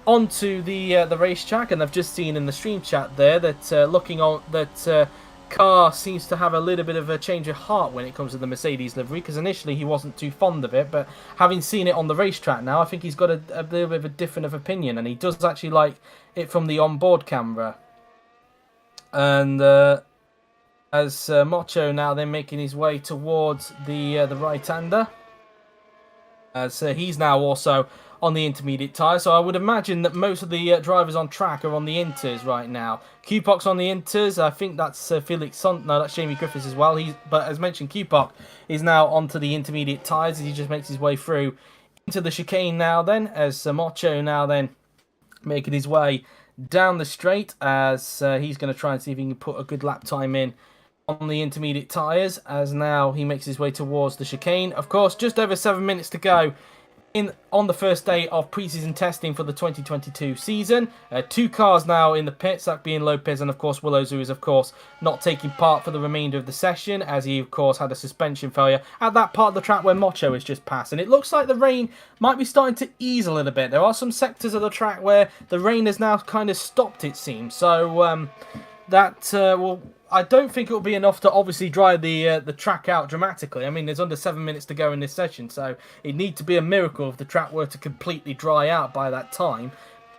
onto the racetrack. And I've just seen in the stream chat there that looking on that Carr seems to have a little bit of a change of heart when it comes to the Mercedes livery, because initially he wasn't too fond of it, but having seen it on the racetrack now, I think he's got a little bit of a different of opinion, and he does actually like it from the onboard camera. And as Mocho now then making his way towards the right-hander, as he's now also on the intermediate tyre. So I would imagine that most of the drivers on track are on the inters right now. Cupoc's on the inters. I think that's Felix Son. No, that's Jamie Griffiths as well. But as mentioned, Cupoc is now onto the intermediate tyres as he just makes his way through into the chicane now then, as Mocho now then making his way down the straight, as he's going to try and see if he can put a good lap time in on the intermediate tyres, as now he makes his way towards the chicane. Of course, just over 7 minutes to go on the first day of pre-season testing for the 2022 season. 2 cars now in the pits, that being Lopez and of course Willows, who is of course not taking part for the remainder of the session, as he of course had a suspension failure at that part of the track where Mocho has just passed. And it looks like the rain might be starting to ease a little bit. There are some sectors of the track where the rain has now kind of stopped, it seems. So that will... I don't think it will be enough to obviously dry the track out dramatically. I mean, there's under 7 minutes to go in this session, so it'd need to be a miracle if the track were to completely dry out by that time.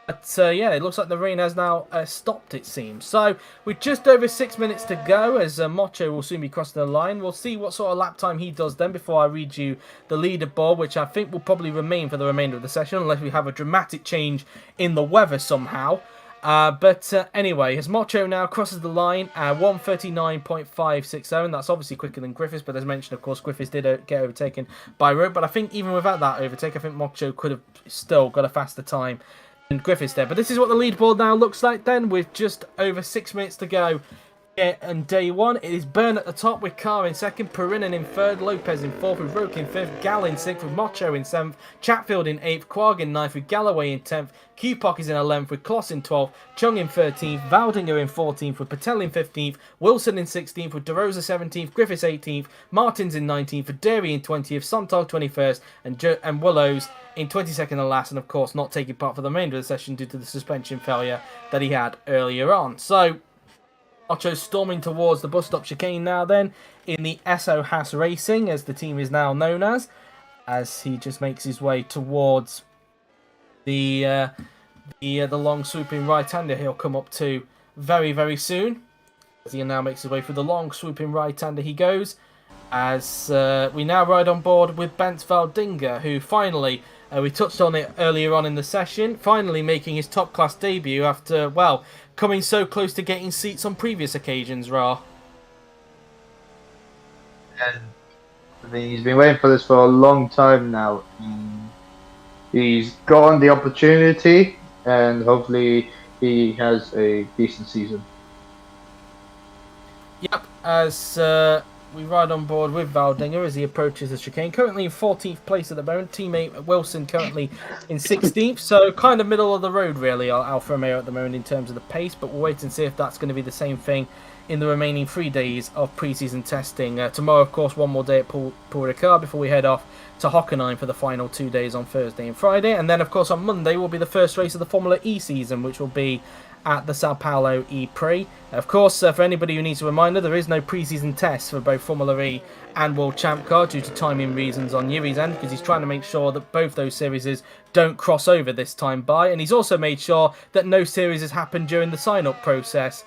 But yeah, it looks like the rain has now stopped, it seems. So with just over 6 minutes to go, as Mocho will soon be crossing the line, we'll see what sort of lap time he does then before I read you the leaderboard, which I think will probably remain for the remainder of the session, unless we have a dramatic change in the weather somehow. But anyway, as Mocho now crosses the line, 1:39.560, and that's obviously quicker than Griffiths, but as mentioned, of course, Griffiths did get overtaken by Rowe, but I think even without that overtake, I think Mocho could have still got a faster time than Griffiths there. But this is what the leaderboard now looks like then, with just over 6 minutes to go. And day one, it is Byrne at the top with Carr in second, Perrinen in third, Lopez in fourth with Roke in fifth, Gall in sixth with Mocho in seventh, Chatfield in eighth, Quag in ninth with Galloway in 10th, Qpok is in 11th with Kloss in 12th, Chung in 13th, Valdinger in 14th with Patel in 15th, Wilson in 16th with DeRosa 17th, Griffiths 18th, Martins in 19th, with Derry in 20th, Sontag 21st, and Willows in 22nd and last, and of course not taking part for the remainder of the session due to the suspension failure that he had earlier on. So Mocho storming towards the bus stop chicane now then in the SO Haas Racing, as the team is now known as he just makes his way towards the long swooping right-hander he'll come up to very, very soon. As he now makes his way through the long swooping right-hander he goes, as we now ride on board with Bent Valdinger, who finally, we touched on it earlier on in the session, finally making his top class debut after, well, coming so close to getting seats on previous occasions, Ra. And I mean, he's been waiting for this for a long time now. He's gotten the opportunity, and hopefully he has a decent season. Yep, as we ride on board with Valdinger as he approaches the chicane. Currently in 14th place at the moment. Teammate Wilson currently in 16th. So kind of middle of the road, really, Alfa Romeo at the moment in terms of the pace. But we'll wait and see if that's going to be the same thing in the remaining 3 days of pre-season testing. Tomorrow, of course, one more day at Paul Ricard before we head off to Hockenheim for the final 2 days on Thursday and Friday. And then, of course, on Monday will be the first race of the Formula E season, which will be at the Sao Paulo Prix. Of course, for anybody who needs a reminder, there is no pre-season test for both Formula E and World Champ Car due to timing reasons on Yuri's end, because he's trying to make sure that both those series don't cross over this time by, and he's also made sure that no series has happened during the sign-up process,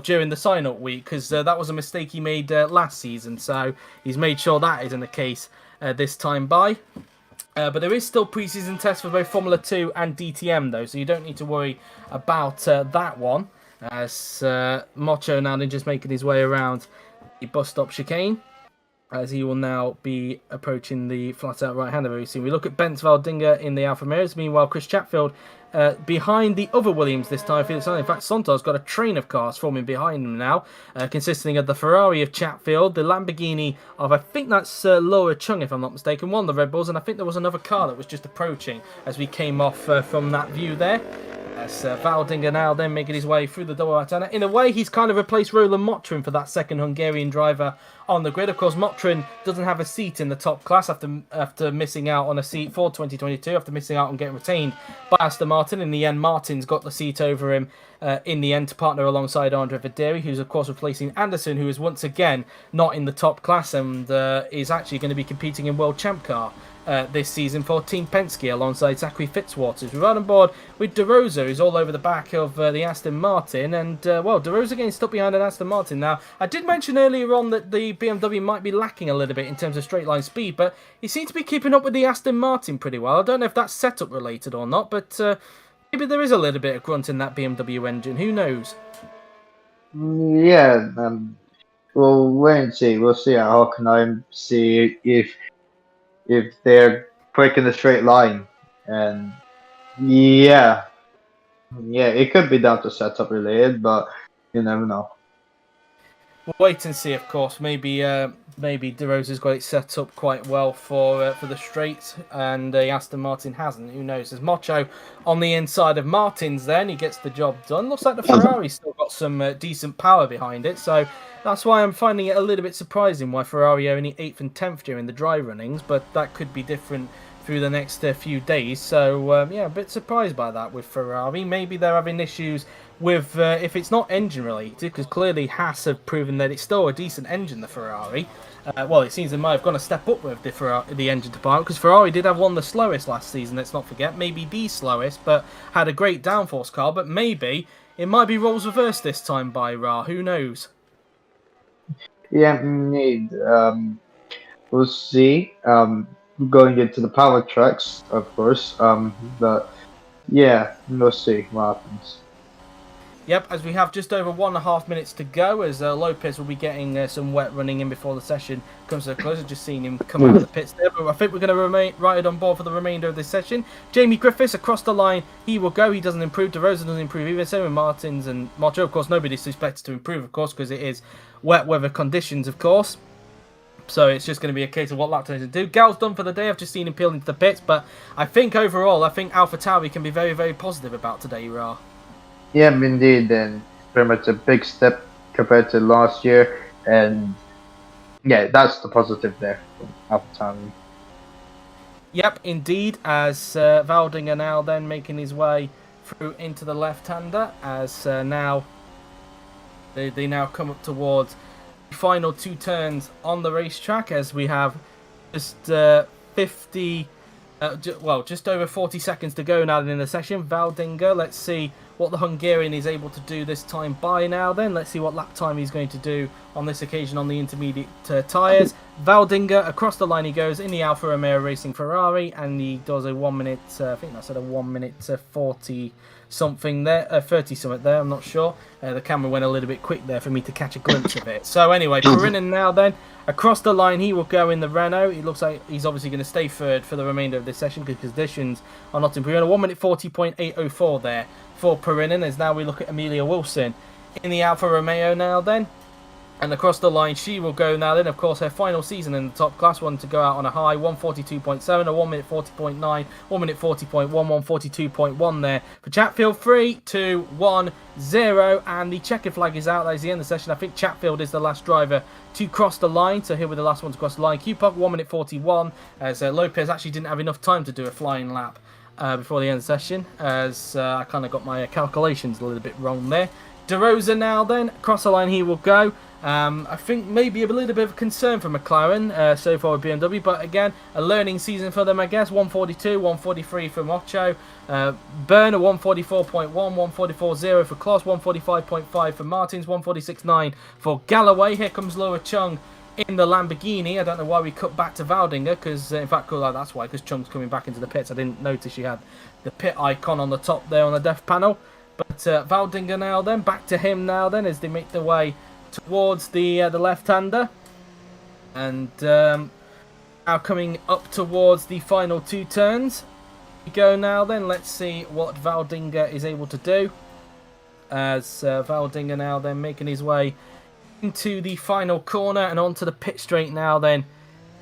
during the sign-up week, because that was a mistake he made last season, so he's made sure that isn't the case this time by. But there is still pre-season tests for both Formula 2 and DTM, though, so you don't need to worry about that one. As Mocho now just making his way around the bus stop chicane, as he will now be approaching the flat-out right-hander very soon. We look at Bent Valdinger in the Alfa Romeos. Meanwhile, Chris Chatfield behind the other Williams this time. In fact, Sontag's got a train of cars forming behind him now, consisting of the Ferrari of Chatfield, the Lamborghini of, I think that's Laura Chung, if I'm not mistaken, one of the Red Bulls, and I think there was another car that was just approaching as we came off from that view there. As Valdinger now then making his way through the double right-hander. In a way, he's kind of replaced Roland Motrin for that second Hungarian driver on the grid. Of course, Motrin doesn't have a seat in the top class after missing out on a seat for 2022, after missing out on getting retained by Aston Martin. In the end, Martin's got the seat over him in the end to partner alongside Andre Verderi, who's of course replacing Anderson, who is once again not in the top class and is actually going to be competing in World Champ Car this season for Team Penske alongside Zachary Fitzwaters. We're right on board with DeRosa, who's all over the back of the Aston Martin, and DeRosa getting stuck behind an Aston Martin. Now, I did mention earlier on that the BMW might be lacking a little bit in terms of straight line speed, but he seems to be keeping up with the Aston Martin pretty well. I don't know if that's setup related or not, but maybe there is a little bit of grunt in that BMW engine. Who knows? Yeah, we'll wait and see. We'll see at Hockenheim, see if they're quick in the straight line, and yeah, it could be down to setup related, but you never know. We'll wait and see, of course. Maybe DeRosa's got it set up quite well for the straights, and Aston Martin hasn't. Who knows? There's Mocho on the inside of Martin's then. He gets the job done. Looks like the Ferrari's still got some decent power behind it, so that's why I'm finding it a little bit surprising why Ferrari are only 8th and 10th during the dry runnings, but that could be different through the next few days. So, yeah, a bit surprised by that with Ferrari. Maybe they're having issues with, if it's not engine related, because clearly Haas have proven that it's still a decent engine, the Ferrari. Well, it seems they might have gone a step up with the engine department, because Ferrari did have one of the slowest last season, let's not forget. Maybe the slowest, but had a great downforce car. But maybe it might be roles reversed this time by Ra. Who knows? Yeah, we'll see. Going into the power tracks, of course. But yeah, we'll see what happens. Yep, as we have just over 1.5 minutes to go, as Lopez will be getting some wet running in before the session comes to a close. I've just seen him come out of the pits there, but I think we're going to remain right on board for the remainder of this session. Jamie Griffiths across the line, he will go. He doesn't improve. DeRosa doesn't improve either. Same with Martins and Marcho. Of course, nobody's expected to improve, of course, because it is wet weather conditions, of course. So it's just going to be a case of what lap times to do. Gal's done for the day. I've just seen him peel into the pits, but I think overall, AlphaTauri can be very, very positive about today, Ra. Yeah, indeed, and very much a big step compared to last year, and yeah, that's the positive there from AlphaTauri. Yep, indeed, as Valdinger now then making his way through into the left-hander, as now they now come up towards the final 2 turns on the racetrack, as we have just just over 40 seconds to go now in the session. Valdinger, let's see what the Hungarian is able to do this time by now then. Let's see what lap time he's going to do on this occasion on the intermediate tyres. Valdinger, across the line he goes in the Alfa Romeo Racing Ferrari, and he does a 1 minute, I think that's at a 1 minute 40 something there, 30 something there, I'm not sure. The camera went a little bit quick there for me to catch a glimpse of it. So anyway, Perinen now then, across the line he will go in the Renault. It looks like he's obviously going to stay third for the remainder of this session because conditions are not improving. A 1 minute 40.804 there for Perinen, as now we look at Amelia Wilson in the Alfa Romeo now then. And across the line she will go now then. Of course, her final season in the top class, one to go out on a high, 142.7, a 1 minute 40.9, 1 minute 40.1, 142.1 there for Chatfield. 3, 2, 1, 0, and the checker flag is out. That is the end of the session. I think Chatfield is the last driver to cross the line, so he'll be the last one to cross the line. Q-Puck 1 minute 41, as Lopez actually didn't have enough time to do a flying lap before the end of the session, as I kind of got my calculations a little bit wrong there. DeRosa now then, across the line he will go. I think maybe a little bit of concern for McLaren so far with BMW, but again, a learning season for them, I guess. 142, 143 for Mocho. Berner 144.1, 144.0 for Kloss, 145.5 for Martins, 146.9 for Galloway. Here comes Laura Chung in the Lamborghini. I don't know why we cut back to Valdinger, because in fact, that's why, because Chung's coming back into the pits. I didn't notice she had the pit icon on the top there on the def panel. But Valdinger now then, back to him now then, as they make their way towards the left-hander. And now coming up towards the final 2 turns. We go now then, let's see what Valdinger is able to do. As Valdinger now then making his way into the final corner and onto the pit straight now then.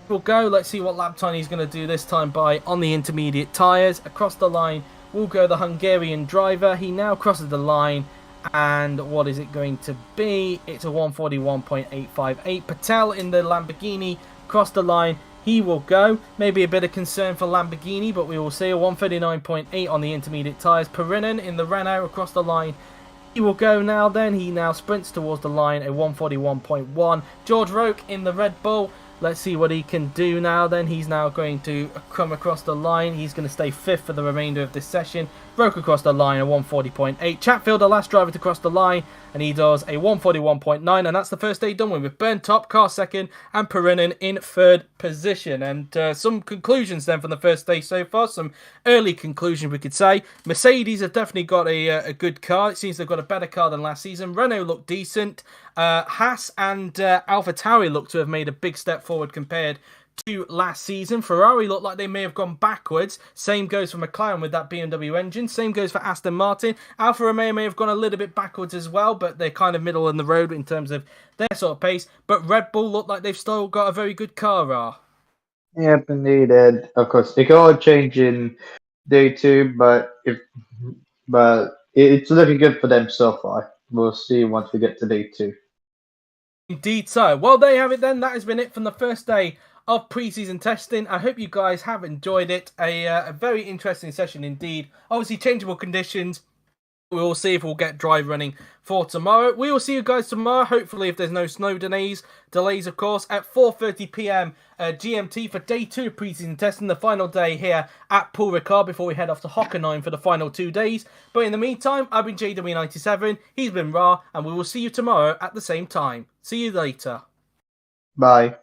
We'll go, let's see what lap time he's going to do this time by on the intermediate tyres. Across the line will go the Hungarian driver. He now crosses the line, and what is it going to be? It's a 141.858. Patel in the Lamborghini crossed the line. He will go. Maybe a bit of concern for Lamborghini, but we will see. A 139.8 on the intermediate tyres. Perinen in the Renault across the line. He will go now then. He now sprints towards the line. A 141.1. George Roque in the Red Bull. Let's see what he can do now then. He's now going to come across the line. He's going to stay 5th for the remainder of this session. Broke across the line a 140.8. Chatfield, the last driver to cross the line, and he does a 141.9. And that's the first day done with Byrne top, Car second, and Perinen in 3rd position. And some conclusions then from the first day so far. Some early conclusions, we could say. Mercedes have definitely got a good car. It seems they've got a better car than last season. Renault looked decent. Haas and AlphaTauri look to have made a big step forward compared to last season. Ferrari looked like they may have gone backwards. Same goes for McLaren with that BMW engine. Same goes for Aston Martin. Alfa Romeo may have gone a little bit backwards as well, but they're kind of middle in the road in terms of their sort of pace. But Red Bull look like they've still got a very good car, Ra. Yep, indeed, and of course it can all change in day 2, but it's looking good for them so far. We'll see once we get to day 2. Indeed so. Well, there you have it then. That has been it from the first day of pre-season testing. I hope you guys have enjoyed it. A very interesting session indeed. Obviously, changeable conditions. We will see if we'll get dry running for tomorrow. We will see you guys tomorrow, hopefully, if there's no snow delays, of course, at 4:30 p.m. GMT for day 2 of pre-season testing, the final day here at Paul Ricard before we head off to Hockenheim for the final 2 days. But in the meantime, I've been JW97, he's been Ra, and we will see you tomorrow at the same time. See you later. Bye.